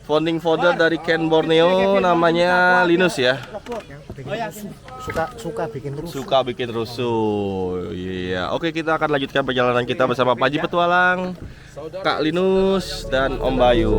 Founding father dari Ken Borneo namanya Linus ya. Suka bikin rusuh. Suka bikin rusuh. Iya. Oke, kita akan lanjutkan perjalanan kita bersama Pak Haji Petualang, Kak Linus dan Om Bayu.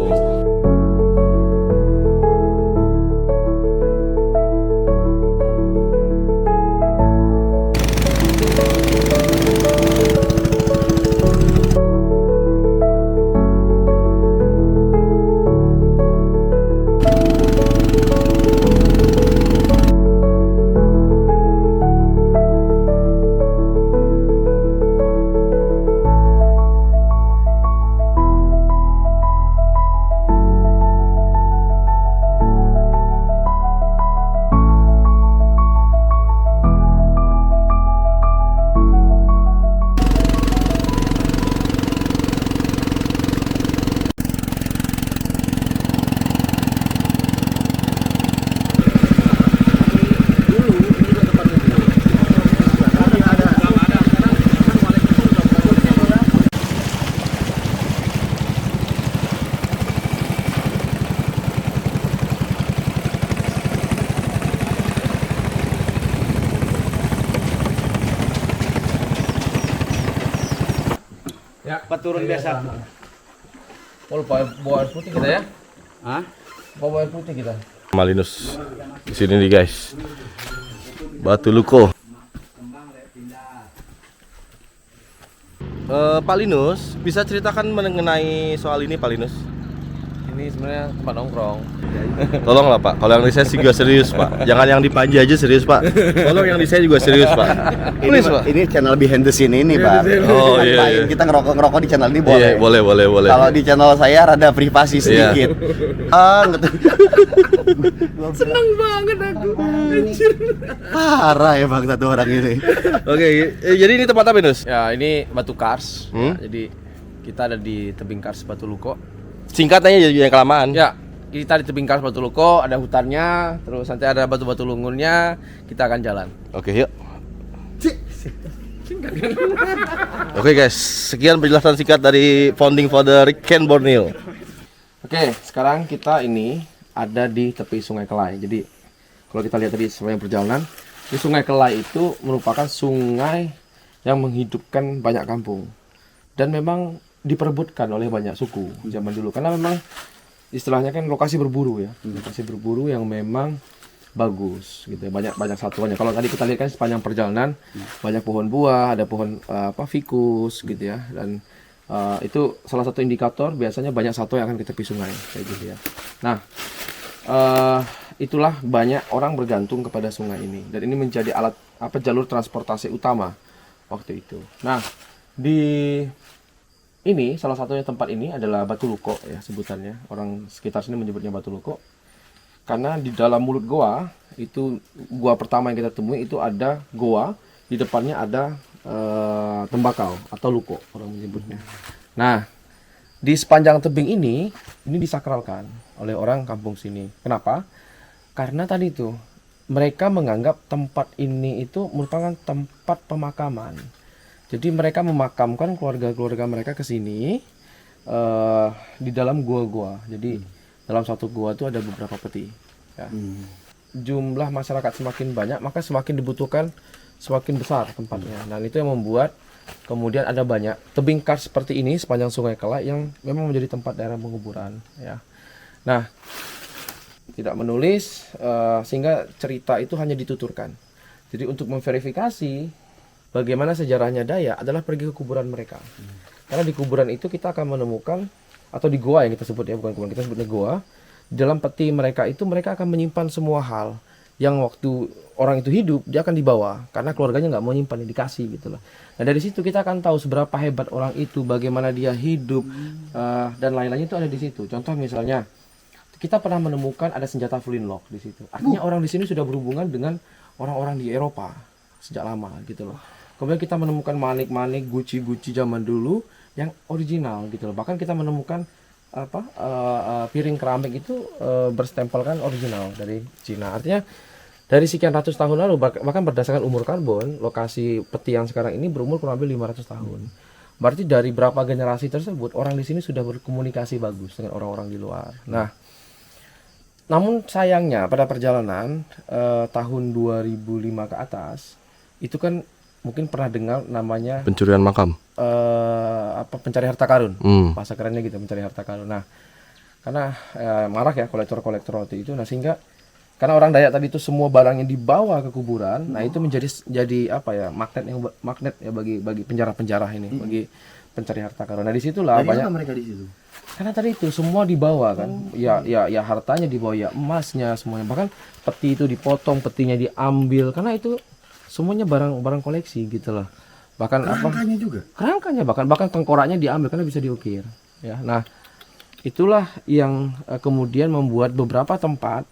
Ya, turun biasa. Oh, lupa bawa air putih kita ya? Hah? Bawa air putih kita. Sama Linus di sini nih guys. Batu Luko. Pak Linus, bisa ceritakan mengenai soal ini Pak Linus? Ini sebenarnya tempat nongkrong. Tolonglah Pak, kalau yang di saya juga serius Pak. Jangan yang di Panji aja serius Pak. Tolong yang di saya juga serius Pak. Please Pak. Ini channel behind the scene ini, Pak. Oh iya. Kita ngerokok di channel ini boleh. Iya, boleh. Kalau di channel saya rada privasi sedikit. Seneng banget aku. Anjir. Parah ya Bang satu orang ini. Oke, jadi ini tempat apa Linus? Ya, ini Batu Kars. Ya, jadi kita ada di tebing Kars Batu Luko. Singkatnya jadi yang kelamaan. Ya, kita di tebing Kars Batu Luko, ada hutannya, terus nanti ada batu-batu lungunnya, kita akan jalan. Oke, yuk. Oke guys, sekian penjelasan singkat dari founding father Ken Borneo. Oke, sekarang kita ini ada di tepi Sungai Kelai. Jadi, kalau kita lihat tadi sepanjang perjalanan, di Sungai Kelai itu merupakan sungai yang menghidupkan banyak kampung. Dan memang diperebutkan oleh banyak suku zaman dulu karena memang istilahnya kan lokasi berburu ya, lokasi berburu yang memang bagus gitu, banyak satuannya. Kalau tadi kita lihat kan sepanjang perjalanan banyak pohon buah, ada pohon fikus gitu ya, dan itu salah satu indikator biasanya banyak satwa yang akan ke tepi sungai kayak gitu ya. Nah, itulah banyak orang bergantung kepada sungai ini dan ini menjadi jalur transportasi utama waktu itu. Nah, di ini salah satunya tempat ini adalah Batu Luko ya sebutannya. Orang sekitar sini menyebutnya Batu Luko. Karena di dalam mulut goa, itu gua pertama yang kita temui itu ada goa, di depannya ada tembakau atau luko orang menyebutnya. Nah, di sepanjang tebing ini disakralkan oleh orang kampung sini. Kenapa? Karena tadi itu mereka menganggap tempat ini itu merupakan tempat pemakaman. Jadi mereka memakamkan keluarga-keluarga mereka ke sini di dalam gua-gua. Jadi dalam satu gua itu ada beberapa peti. Ya. Jumlah masyarakat semakin banyak, maka semakin dibutuhkan semakin besar tempatnya. Dan itu yang membuat kemudian ada banyak tebing kars seperti ini sepanjang Sungai Kelai yang memang menjadi tempat daerah penguburan. Ya. Nah, tidak menulis sehingga cerita itu hanya dituturkan. Jadi untuk memverifikasi bagaimana sejarahnya Dayak adalah pergi ke kuburan mereka. Karena di kuburan itu kita akan menemukan, atau di goa yang kita sebut ya, bukan kuburan, kita sebutnya goa. Di dalam peti mereka itu mereka akan menyimpan semua hal yang waktu orang itu hidup dia akan dibawa karena keluarganya nggak mau nyimpan, dikasih gitu loh. Nah dari situ kita akan tahu seberapa hebat orang itu, bagaimana dia hidup dan lain-lainnya itu ada di situ. Contoh misalnya kita pernah menemukan ada senjata flintlock di situ. Artinya orang di sini sudah berhubungan dengan orang-orang di Eropa sejak lama gitu loh. Kemudian kita menemukan manik-manik guci-guci zaman dulu yang original gitu loh. Bahkan kita menemukan piring keramik itu berstempelkan original dari Cina. Artinya dari sekian ratus tahun lalu, bahkan berdasarkan umur karbon, lokasi peti yang sekarang ini berumur kurang lebih 500 tahun. Berarti dari berapa generasi tersebut orang di sini sudah berkomunikasi bagus dengan orang-orang di luar. Nah, namun sayangnya pada perjalanan tahun 2005 ke atas itu kan mungkin pernah dengar namanya Pencurian makam. pencari harta karun. Hmm. Bahasa kerennya gitu, mencari harta karun. Nah, karena marak ya kolektor-kolektor waktu itu. Nah, sehingga karena orang Dayak tadi itu semua barang yang dibawa ke kuburan, nah itu jadi apa ya, magnet ya bagi penjara-penjara ini, bagi pencari harta karun. Nah, disitulah banyak mereka di situ. karena tadi itu semua dibawa kan, ya hartanya dibawa, ya emasnya semuanya, bahkan peti itu dipotong, petinya diambil, karena itu semuanya barang koleksi gitu loh. Bahkan Kerangkanya juga. kerangkanya bahkan tengkoraknya diambil karena bisa diukir. Ya, nah itulah yang kemudian membuat beberapa tempat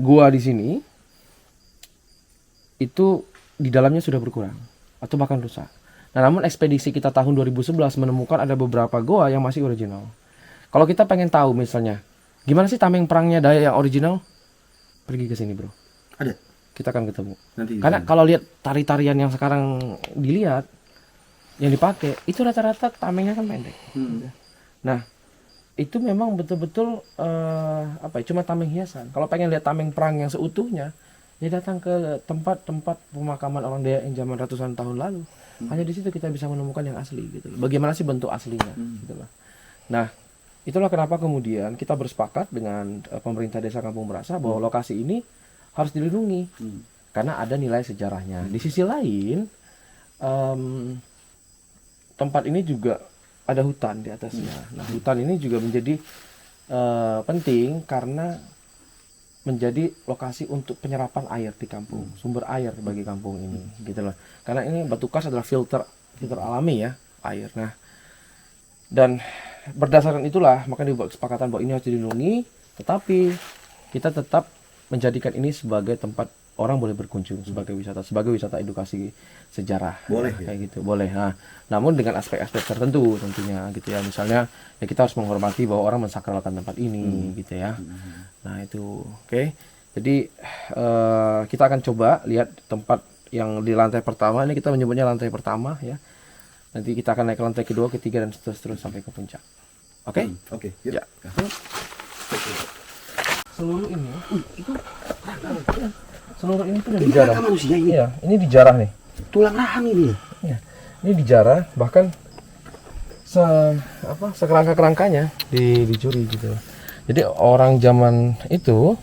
gua di sini itu di dalamnya sudah berkurang atau bahkan rusak. Nah, namun ekspedisi kita tahun 2011 menemukan ada beberapa goa yang masih original. Kalau kita pengen tahu misalnya, gimana sih tameng perangnya Dayak yang original? Pergi ke sini, bro. Ada. Kita akan ketemu. Nanti. Karena kalau lihat tari-tarian yang sekarang dilihat, yang dipakai, itu rata-rata tamengnya kan pendek. Nah, itu memang betul-betul cuma tameng hiasan. Kalau pengen lihat tameng perang yang seutuhnya, ya datang ke tempat-tempat pemakaman orang Dayak yang zaman ratusan tahun lalu. Hanya di situ kita bisa menemukan yang asli gitu. Bagaimana sih bentuk aslinya gitu loh. Nah, itulah kenapa kemudian kita bersepakat dengan pemerintah Desa Kampung Merasa bahwa lokasi ini harus dilindungi. Karena ada nilai sejarahnya. Di sisi lain, tempat ini juga ada hutan di atasnya. Nah, hutan ini juga menjadi penting karena menjadi lokasi untuk penyerapan air di kampung, sumber air bagi kampung ini, gitu loh. Karena ini Batu Kars adalah filter alami ya, air. Nah, dan berdasarkan itulah maka dibuat kesepakatan bahwa ini harus dilindungi, tetapi kita tetap menjadikan ini sebagai tempat orang boleh berkunjung sebagai wisata edukasi sejarah. Boleh, kayak gitu, boleh. Nah, namun dengan aspek-aspek tertentu tentunya gitu ya. Misalnya ya kita harus menghormati bahwa orang mensakralkan tempat ini gitu ya. Nah, itu oke. Jadi kita akan coba lihat tempat yang di lantai pertama, ini kita menyebutnya lantai pertama ya. Nanti kita akan naik ke lantai kedua, ketiga dan seterusnya sampai ke puncak. Oke? Oke. Ya. Seluruh ini itu seluruh ini tuh udah dijarah. Manusia ini. Iya, ini dijarah nih. Tulang rahang ini. Ya, ini dijarah, bahkan sekerangka-kerangkanya dicuri gitu. Jadi orang zaman itu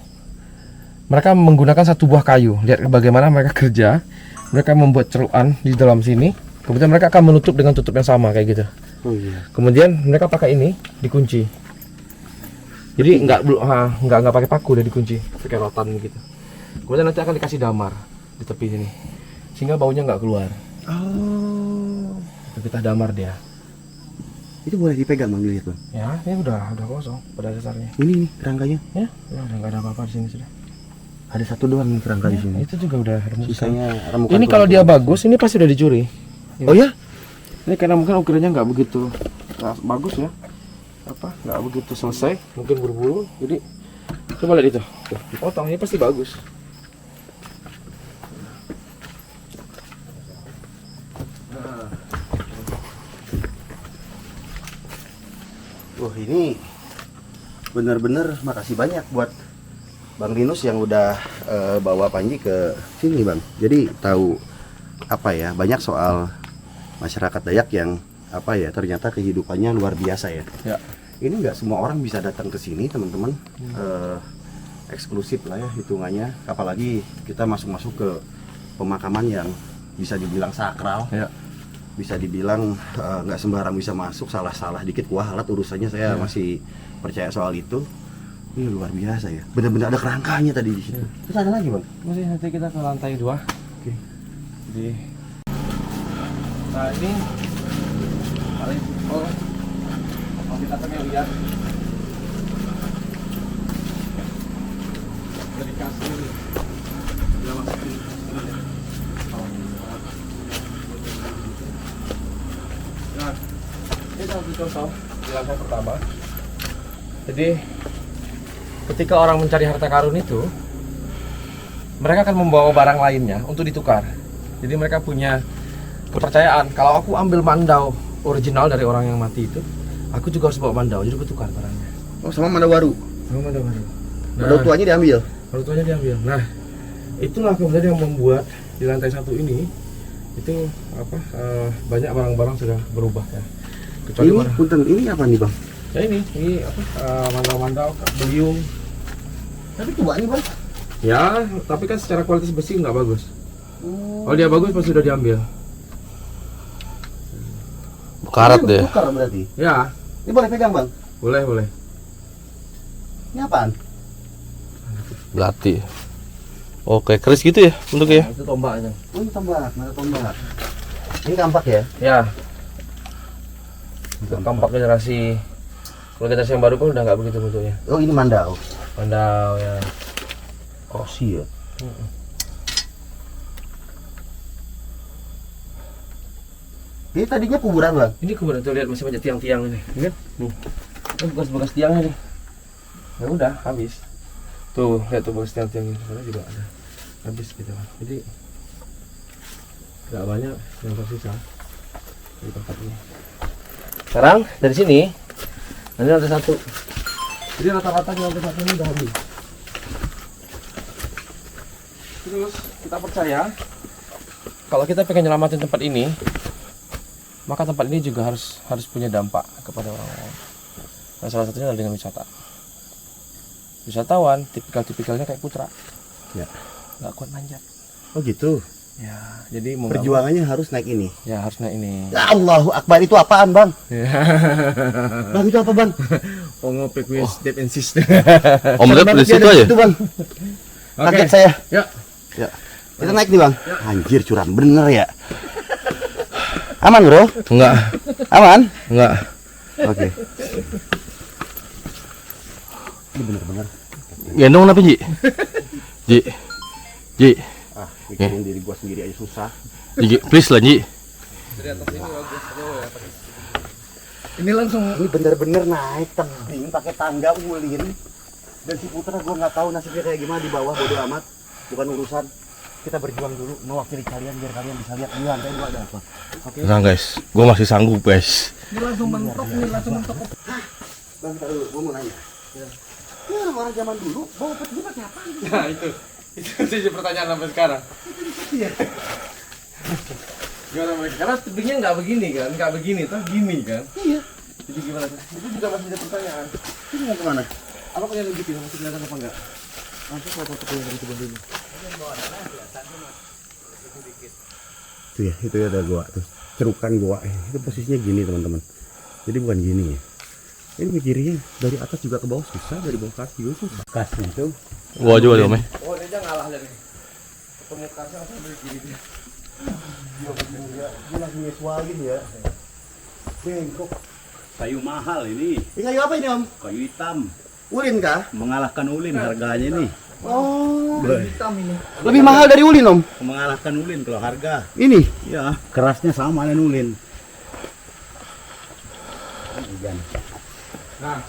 mereka menggunakan satu buah kayu. Lihat bagaimana mereka kerja. Mereka membuat celukan di dalam sini. Kemudian mereka akan menutup dengan tutup yang sama kayak gitu. Oh iya. Kemudian mereka pakai ini dikunci. Jadi nggak pakai paku, udah dikunci pakai rotan gitu. Kemudian nanti akan dikasih damar di tepi sini, sehingga baunya nggak keluar. Oh. Itu kita damar dia. Itu boleh dipegang Bang, dilihat Bang. Ya, ini udah kosong pada dasarnya. Ini nih kerangkanya. Ya, udah nggak ada apa-apa di sini sudah. Ada satu doang nih kerangka di sini. Itu juga udah remukan. Sisanya remukan. Ini kalau dia bagus, ini pasti udah dicuri. Oh ya? Ini karena mungkin ukurannya nggak begitu bagus ya. Nggak begitu selesai, mungkin buru-buru. Jadi coba lihat itu. Tuh, dipotong, ini pasti bagus. Wah, ini bener-bener makasih banyak buat Bang Linus yang udah bawa Panji ke sini Bang. Jadi tahu apa ya, banyak soal masyarakat Dayak yang apa ya, ternyata kehidupannya luar biasa ya. Ya. Ini nggak semua orang bisa datang ke sini teman-teman. Eksklusif lah ya hitungannya. Apalagi kita masuk ke pemakaman yang bisa dibilang sakral. Ya. Bisa dibilang nggak sembarang bisa masuk, salah-salah dikit kualat urusannya. Saya masih percaya soal itu. Ini luar biasa ya, benar-benar ada kerangkanya tadi di situ. Terus ada lagi Bang? Masih, nanti kita ke lantai 2. Oke. Jadi, nah ini paling kalau kita pengen lihat dari kasur dia masukin ini. Nah, ini satu contoh di lantai pertama. Jadi ketika orang mencari harta karun itu, mereka akan membawa barang lainnya untuk ditukar. Jadi mereka punya kepercayaan. Kalau aku ambil mandau original dari orang yang mati itu, aku juga harus bawa mandau. Jadi aku tukar barangnya. Oh, sama mandau baru. Sama mandau baru. Mandau tuanya diambil. Mandau tuanya diambil. Nah, itulah kemudian yang membuat di lantai 1 ini itu banyak barang-barang sudah berubah ya. Kecuali Ini punten, ini apa nih bang? ya ini mandau-mandau, beliung. Tapi tua nih bang. Ya, tapi kan secara kualitas besi nggak bagus. Kalau dia bagus pasti sudah diambil. Karat deh. Tukar berarti. Ya, Ini boleh pegang bang? boleh. Ini apaan? Belati. Oke, keris gitu ya bentuknya. Nah, itu tombaknya. Oh, ini tombak, mana tombak? Ini kampak ya? Ya. Kampak generasi, kalau generasi yang baru pun udah nggak begitu bentuknya. Oh, ini mandau. Mandau ya. Rosi ya? Ini tadinya kuburan bang? Ini kemudian tuh lihat masih banyak tiang-tiang ini. Lihat nih. Ini bekas-bekas tiangnya nih. Ya udah habis. Tuh lihat tuh bekas tiang-tiang ini sana juga ada. Habis gitu. Jadi nggak banyak yang tersisa di tempat ini. Sekarang dari sini ini lantai 1. Jadi rata-rata di lantai 1 ini udah habis. Terus kita percaya kalau kita pengen nyelamatin tempat ini, maka tempat ini juga harus punya dampak kepada orang-orang. Nah, salah satunya adalah dengan wisata. Wisatawan tipikalnya kayak Putra, Ya. nggak kuat manjat. Oh gitu. Ya, jadi mau nggak Perjuangannya harus naik ini. mau, ya harus naik ini. Ya Allahu Akbar, itu apaan bang? Bang itu apa bang? Ngopek with Dave and Sis. Omelet di situ aja. Itu bang. Kaget saya. Ya. Ya. Kita naik nih bang. Anjir curam bener ya. Aman bro? Enggak. Aman? Enggak. Oke. Ini bener-bener. Gendong kenapa, Ji? Ji. Ah, mikirin diri gua sendiri aja susah. Ji, please lah, Ji. Ini langsung Ini bener-bener naik tebing pakai tangga ulin. Dan si Putra gua nggak tahu nasibnya kayak gimana di bawah, bodo amat. Bukan urusan. Kita berjuang dulu mewakili kalian biar kalian bisa lihat di lantai 2 ada apa. Oke. Tenang, guys. Gua masih sanggup, guys. ini langsung mentok nih, langsung mentok. Bang, kita dulu, gua mau nanya. Ini orang-orang zaman dulu bawa peti pakai apa? Nah, itu sih pertanyaan sampai sekarang. Iya. Gimana mereka? Karena tebingnya nggak begini kan, nggak begini tuh gini kan. Iya. Jadi gimana? Itu juga masih ada pertanyaan. Ini mau kemana? Apa pengen nunjukin masih kelihatan apa enggak? Nanti foto yang dari kebun dulu. Itu ya, itu ya ada gua tuh. Cerukan gua. Itu posisinya gini teman-teman. Jadi bukan gini ya. Ini mikirnya dari atas juga ke bawah susah, dari bawah kaki juga susah. Kasnya tuh. Gua juga dong, Oh, dia aja ngalah dari ketemu kasnya langsung dari kiri dia. Dia langsung nyesuaiin ya. Bengkok. Kayu mahal ini, Ini kayu apa ini om? kayu hitam, Ulin kah? mengalahkan ulin harganya nih. Oh. Hitam ini. Lebih mahal dari ulin om? Mengalahkan ulin kalau harga. Ini. Ya, kerasnya sama dengan ulin. Hujan. Nah,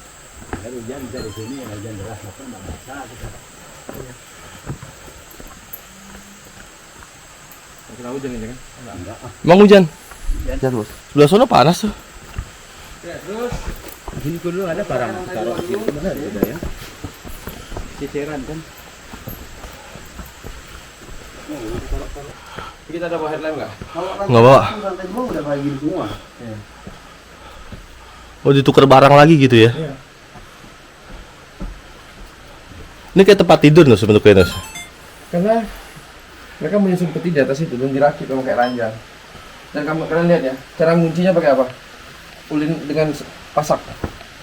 Air hujan bisa di sini, hujan deras apa nggak bisa. kita hujan ini kan? Enggak. Emang hujan? Terus. Sebelah sana panas tuh. Ya, terus Di sini dulu ada barang taruh di sini benar udah ya. Ceceran kan. kita ada bawa headlamp nggak? Nggak bawa. Lantai 2 udah kayak gini semua. Oh, ditukar barang lagi gitu ya? Iya. Ini kayak tempat tidur Nus bentuknya, Nus. Karena mereka menyusun peti di atas itu dan dirakit sama kayak ranjang. Dan kalian lihat ya, cara nguncinya pakai apa? Ulin dengan pasak.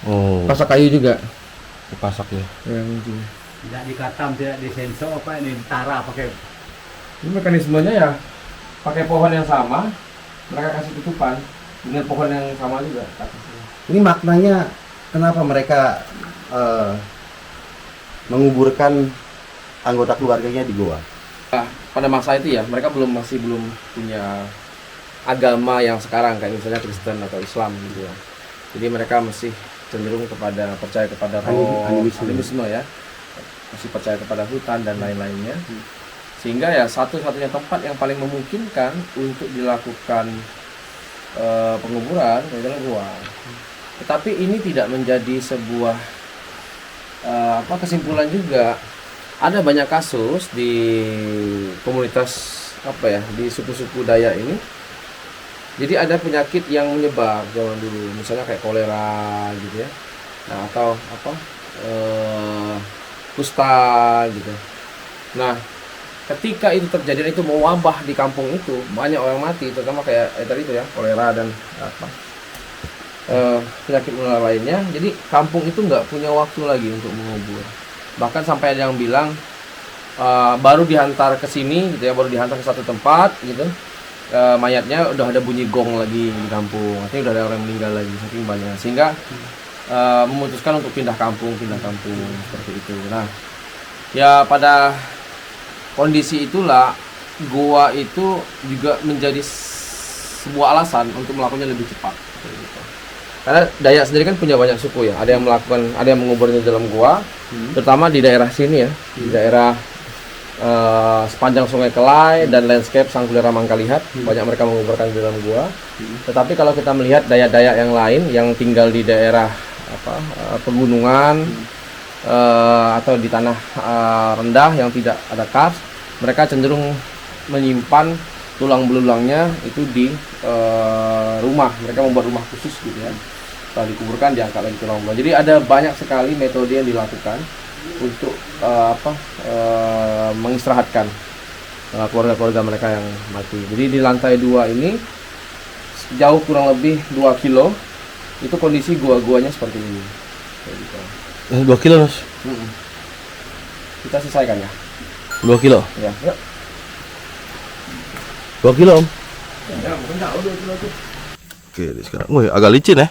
Oh, Pasak kayu juga. dipasak ya. Ya, nguncinya. Tidak dikatam, tidak disensor apa ini tara pakai. Ini mekanismenya ya pakai pohon yang sama, mereka kasih tutupan dengan pohon yang sama juga. Ini maknanya kenapa mereka menguburkan anggota keluarganya di goa? Nah, pada masa itu ya mereka masih belum punya agama yang sekarang kayak misalnya Kristen atau Islam gitu ya. Jadi mereka masih cenderung percaya kepada roh, animisme ya, masih percaya kepada hutan dan lain-lainnya. Sehingga ya satu-satunya tempat yang paling memungkinkan untuk dilakukan penguburan adalah gua. Tetapi ini tidak menjadi sebuah kesimpulan juga. Ada banyak kasus di komunitas di suku-suku Dayak ini. Jadi ada penyakit yang menyebar zaman dulu, misalnya kayak kolera gitu ya. Nah, atau kusta gitu. Nah, ketika itu terjadi, itu mewabah di kampung itu, banyak orang mati, terutama kayak tadi itu ya, kolera dan penyakit menular lainnya. Jadi kampung itu nggak punya waktu lagi untuk mengubur. Bahkan sampai ada yang bilang baru dihantar ke sini gitu ya, baru dihantar ke satu tempat gitu, mayatnya udah ada bunyi gong lagi di kampung, artinya udah ada orang meninggal lagi saking banyak, sehingga memutuskan untuk pindah kampung seperti itu. Nah, ya pada kondisi itulah gua itu juga menjadi sebuah alasan untuk melakukannya lebih cepat. Gitu. Karena Dayak sendiri kan punya banyak suku ya, ada yang menguburnya di dalam gua, terutama di daerah sini ya, di daerah sepanjang Sungai Kelai dan landscape Sangkulira Mangkalihat, banyak mereka menguburkan di dalam gua. Tetapi kalau kita melihat Dayak-Dayak yang lain yang tinggal di daerah pegunungan atau di tanah rendah yang tidak ada kars, mereka cenderung menyimpan tulang belulangnya itu di rumah. Mereka membuat rumah khusus gitu ya. Setelah dikuburkan, diangkat lagi tulang belulang. Jadi ada banyak sekali metode yang dilakukan untuk mengistirahatkan keluarga-keluarga mereka yang mati. Jadi di lantai 2 ini jauh kurang lebih 2 kilo itu kondisi gua-guanya seperti ini. Gitu. 2 kilo, Mas. Kita selesaikan ya. 2 kilo. Ya, yuk. 2 kilo, Om. Ya, mungkin tahu 2 kilo tuh. Oke, ini sekarang. Wih, agak licin ya.